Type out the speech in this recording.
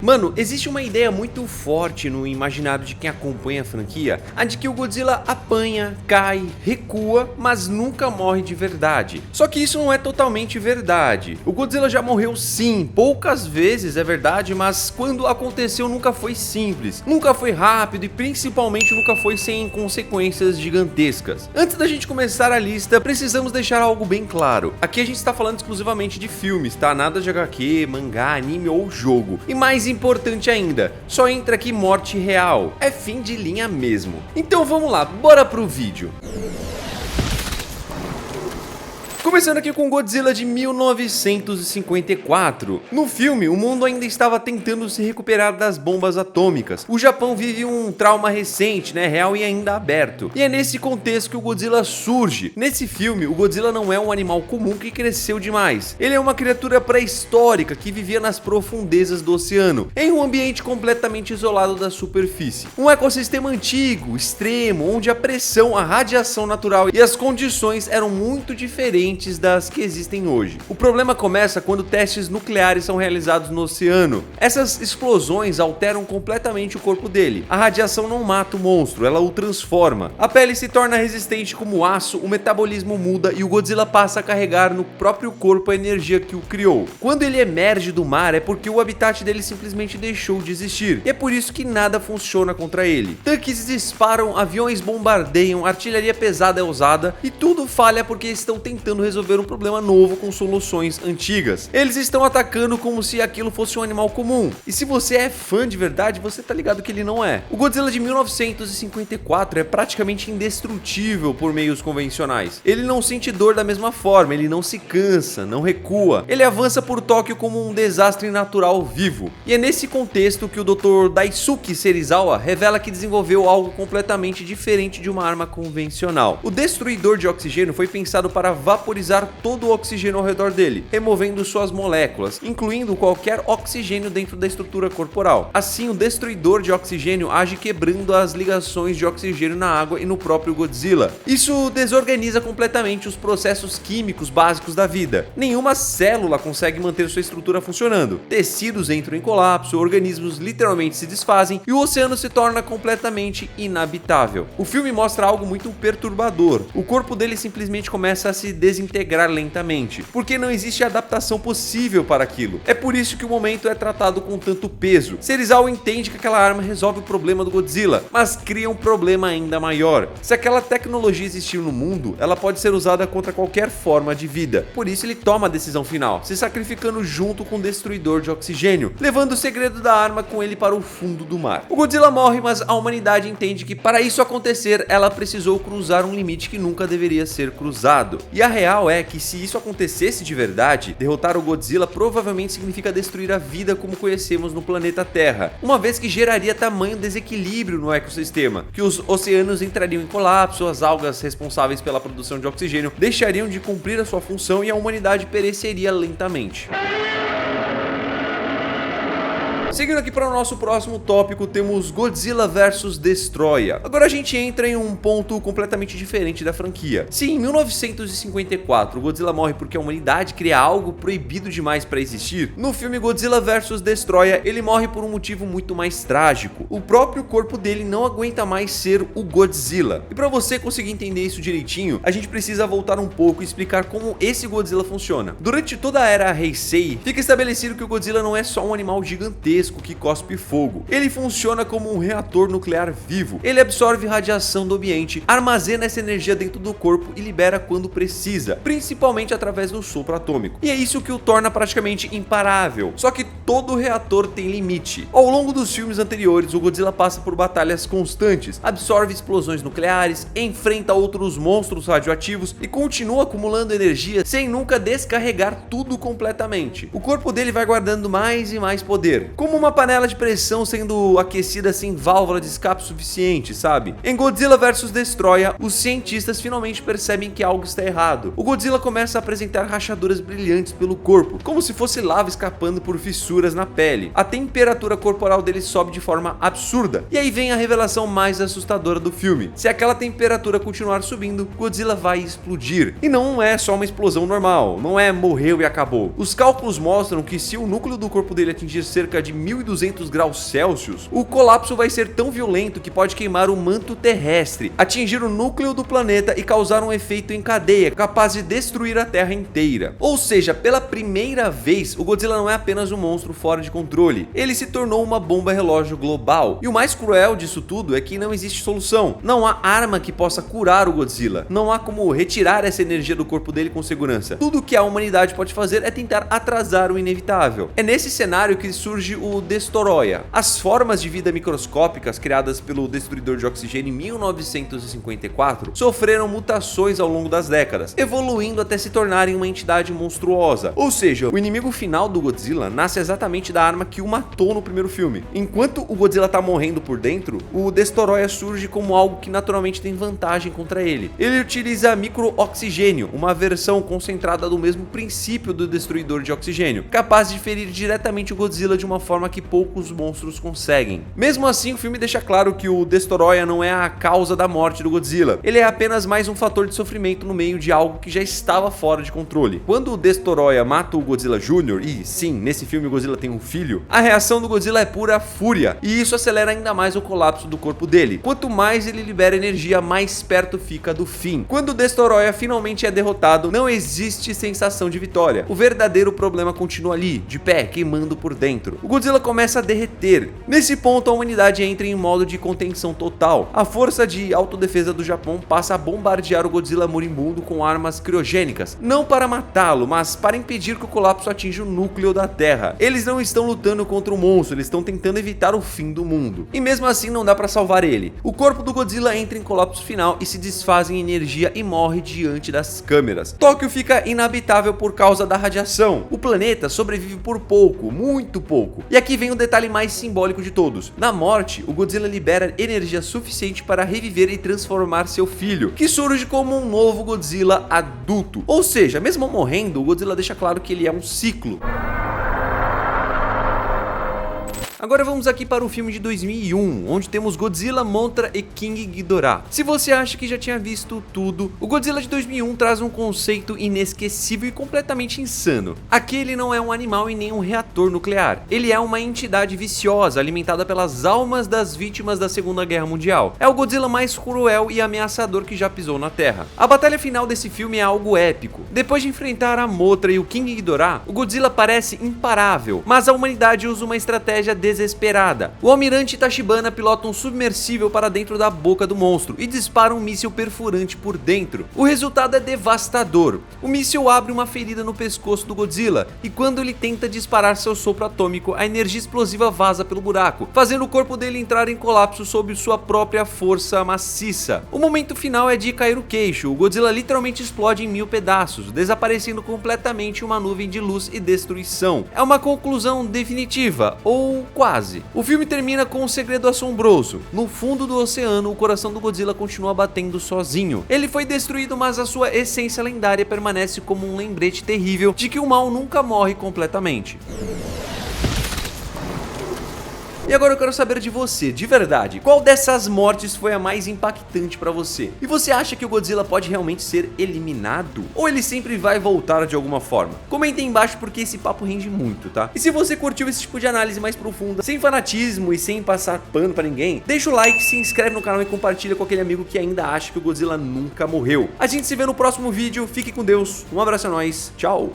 Mano, existe uma ideia muito forte no imaginário de quem acompanha a franquia, a de que o Godzilla apanha, cai, recua, mas nunca morre de verdade. Só que isso não é totalmente verdade. O Godzilla já morreu sim, poucas vezes é verdade, mas quando aconteceu nunca foi simples, nunca foi rápido e principalmente nunca foi sem consequências gigantescas. Antes da gente começar a lista, precisamos deixar algo bem claro. Aqui a gente está falando exclusivamente de filmes, tá? Nada de HQ, mangá, anime ou jogo. E mais importante ainda, só entra aqui morte real, é fim de linha mesmo. Então vamos lá, bora pro vídeo. Começando aqui com Godzilla de 1954. No filme, o mundo ainda estava tentando se recuperar das bombas atômicas. O Japão vive um trauma recente, real e ainda aberto. E é nesse contexto que o Godzilla surge. Nesse filme, o Godzilla não é um animal comum que cresceu demais. Ele é uma criatura pré-histórica que vivia nas profundezas do oceano, em um ambiente completamente isolado da superfície. Um ecossistema antigo, extremo, onde a pressão, a radiação natural e as condições eram muito diferentes das que existem hoje. O problema começa quando testes nucleares são realizados no oceano. Essas explosões alteram completamente o corpo dele. A radiação não mata o monstro, ela o transforma. A pele se torna resistente como aço, o metabolismo muda e o Godzilla passa a carregar no próprio corpo a energia que o criou. Quando ele emerge do mar é porque o habitat dele simplesmente deixou de existir. E é por isso que nada funciona contra ele. Tanques disparam, aviões bombardeiam, artilharia pesada é usada e tudo falha porque estão tentando resolver um problema novo com soluções antigas. Eles estão atacando como se aquilo fosse um animal comum. E se você é fã de verdade, você tá ligado que ele não é. O Godzilla de 1954 é praticamente indestrutível por meios convencionais. Ele não sente dor da mesma forma, ele não se cansa, não recua. Ele avança por Tóquio como um desastre natural vivo. E é nesse contexto que o Dr. Daisuke Serizawa revela que desenvolveu algo completamente diferente de uma arma convencional. O destruidor de oxigênio foi pensado para vaporizar todo o oxigênio ao redor dele, removendo suas moléculas, incluindo qualquer oxigênio dentro da estrutura corporal. Assim, o destruidor de oxigênio age quebrando as ligações de oxigênio na água e no próprio Godzilla. Isso desorganiza completamente os processos químicos básicos da vida. Nenhuma célula consegue manter sua estrutura funcionando. Tecidos entram em colapso, organismos literalmente se desfazem e o oceano se torna completamente inabitável. O filme mostra algo muito perturbador. O corpo dele simplesmente começa a se desintegrar lentamente, porque não existe adaptação possível para aquilo. É por isso que o momento é tratado com tanto peso. Serizawa entende que aquela arma resolve o problema do Godzilla, mas cria um problema ainda maior. Se aquela tecnologia existir no mundo, ela pode ser usada contra qualquer forma de vida. Por isso ele toma a decisão final, se sacrificando junto com o destruidor de oxigênio, levando o segredo da arma com ele para o fundo do mar. O Godzilla morre, mas a humanidade entende que para isso acontecer, ela precisou cruzar um limite que nunca deveria ser cruzado. E a real é que se isso acontecesse de verdade, derrotar o Godzilla provavelmente significa destruir a vida como conhecemos no planeta Terra, uma vez que geraria tamanho desequilíbrio no ecossistema, que os oceanos entrariam em colapso, as algas responsáveis pela produção de oxigênio deixariam de cumprir a sua função e a humanidade pereceria lentamente. Seguindo aqui para o nosso próximo tópico, temos Godzilla vs Destoroyah. Agora a gente entra em um ponto completamente diferente da franquia. Se em 1954 o Godzilla morre porque a humanidade cria algo proibido demais para existir, no filme Godzilla vs Destoroyah ele morre por um motivo muito mais trágico. O próprio corpo dele não aguenta mais ser o Godzilla. E para você conseguir entender isso direitinho, a gente precisa voltar um pouco e explicar como esse Godzilla funciona. Durante toda a era Heisei, fica estabelecido que o Godzilla não é só um animal gigantesco que cospe fogo. Ele funciona como um reator nuclear vivo. Ele absorve radiação do ambiente, armazena essa energia dentro do corpo e libera quando precisa, principalmente através do sopro atômico. E é isso que o torna praticamente imparável. Só que todo reator tem limite. Ao longo dos filmes anteriores, o Godzilla passa por batalhas constantes, absorve explosões nucleares, enfrenta outros monstros radioativos e continua acumulando energia sem nunca descarregar tudo completamente. O corpo dele vai guardando mais e mais poder, como uma panela de pressão sendo aquecida sem válvula de escape suficiente, sabe? Em Godzilla vs Destoroyah, os cientistas finalmente percebem que algo está errado. O Godzilla começa a apresentar rachaduras brilhantes pelo corpo, como se fosse lava escapando por fissuras na pele. A temperatura corporal dele sobe de forma absurda. E aí vem a revelação mais assustadora do filme. Se aquela temperatura continuar subindo, Godzilla vai explodir. E não é só uma explosão normal, não é morreu e acabou. Os cálculos mostram que se o núcleo do corpo dele atingir cerca de 1200 graus Celsius, o colapso vai ser tão violento que pode queimar o manto terrestre, atingir o núcleo do planeta e causar um efeito em cadeia capaz de destruir a Terra inteira. Ou seja, pela primeira vez, o Godzilla não é apenas um monstro fora de controle, ele se tornou uma bomba relógio global. E o mais cruel disso tudo é que não existe solução, não há arma que possa curar o Godzilla, não há como retirar essa energia do corpo dele com segurança. Tudo que a humanidade pode fazer é tentar atrasar o inevitável. É nesse cenário que surge o Destoroyah. As formas de vida microscópicas criadas pelo destruidor de oxigênio em 1954 sofreram mutações ao longo das décadas, evoluindo até se tornarem uma entidade monstruosa. Ou seja, o inimigo final do Godzilla nasce exatamente da arma que o matou no primeiro filme. Enquanto o Godzilla tá morrendo por dentro, o Destoroyah surge como algo que naturalmente tem vantagem contra ele. Ele utiliza micro-oxigênio, uma versão concentrada do mesmo princípio do destruidor de oxigênio, capaz de ferir diretamente o Godzilla de uma forma que poucos monstros conseguem. Mesmo assim, o filme deixa claro que o Destoroyah não é a causa da morte do Godzilla, ele é apenas mais um fator de sofrimento no meio de algo que já estava fora de controle. Quando o Destoroyah mata o Godzilla Jr., e sim, nesse filme o Godzilla tem um filho, a reação do Godzilla é pura fúria, e isso acelera ainda mais o colapso do corpo dele. Quanto mais ele libera energia, mais perto fica do fim. Quando o Destoroyah finalmente é derrotado, não existe sensação de vitória. O verdadeiro problema continua ali, de pé, queimando por dentro. O Godzilla começa a derreter. Nesse ponto, a humanidade entra em modo de contenção total. A força de autodefesa do Japão passa a bombardear o Godzilla moribundo com armas criogênicas, não para matá-lo, mas para impedir que o colapso atinja o núcleo da Terra. Eles não estão lutando contra o monstro, eles estão tentando evitar o fim do mundo. E mesmo assim não dá para salvar ele. O corpo do Godzilla entra em colapso final e se desfaz em energia e morre diante das câmeras. Tóquio fica inabitável por causa da radiação. O planeta sobrevive por pouco, muito pouco. E aqui vem o detalhe mais simbólico de todos. Na morte, o Godzilla libera energia suficiente para reviver e transformar seu filho, que surge como um novo Godzilla adulto. Ou seja, mesmo morrendo, o Godzilla deixa claro que ele é um ciclo. Agora vamos aqui para o filme de 2001, onde temos Godzilla, Mothra e King Ghidorah. Se você acha que já tinha visto tudo, o Godzilla de 2001 traz um conceito inesquecível e completamente insano. Aqui ele não é um animal e nem um reator nuclear. Ele é uma entidade viciosa, alimentada pelas almas das vítimas da Segunda Guerra Mundial. É o Godzilla mais cruel e ameaçador que já pisou na Terra. A batalha final desse filme é algo épico. Depois de enfrentar a Mothra e o King Ghidorah, o Godzilla parece imparável, mas a humanidade usa uma estratégia desesperada. O almirante Tachibana pilota um submersível para dentro da boca do monstro e dispara um míssil perfurante por dentro. O resultado é devastador. O míssil abre uma ferida no pescoço do Godzilla e quando ele tenta disparar seu sopro atômico, a energia explosiva vaza pelo buraco, fazendo o corpo dele entrar em colapso sob sua própria força maciça. O momento final é de cair o queixo. O Godzilla literalmente explode em 1000 pedaços, desaparecendo completamente em uma nuvem de luz e destruição. É uma conclusão definitiva, ou quase. O filme termina com um segredo assombroso. No fundo do oceano, o coração do Godzilla continua batendo sozinho. Ele foi destruído, mas a sua essência lendária permanece como um lembrete terrível de que o mal nunca morre completamente. E agora eu quero saber de você, de verdade, qual dessas mortes foi a mais impactante pra você? E você acha que o Godzilla pode realmente ser eliminado? Ou ele sempre vai voltar de alguma forma? Comenta aí embaixo porque esse papo rende muito, tá? E se você curtiu esse tipo de análise mais profunda, sem fanatismo e sem passar pano pra ninguém, deixa o like, se inscreve no canal e compartilha com aquele amigo que ainda acha que o Godzilla nunca morreu. A gente se vê no próximo vídeo, fique com Deus, um abraço a nós, tchau!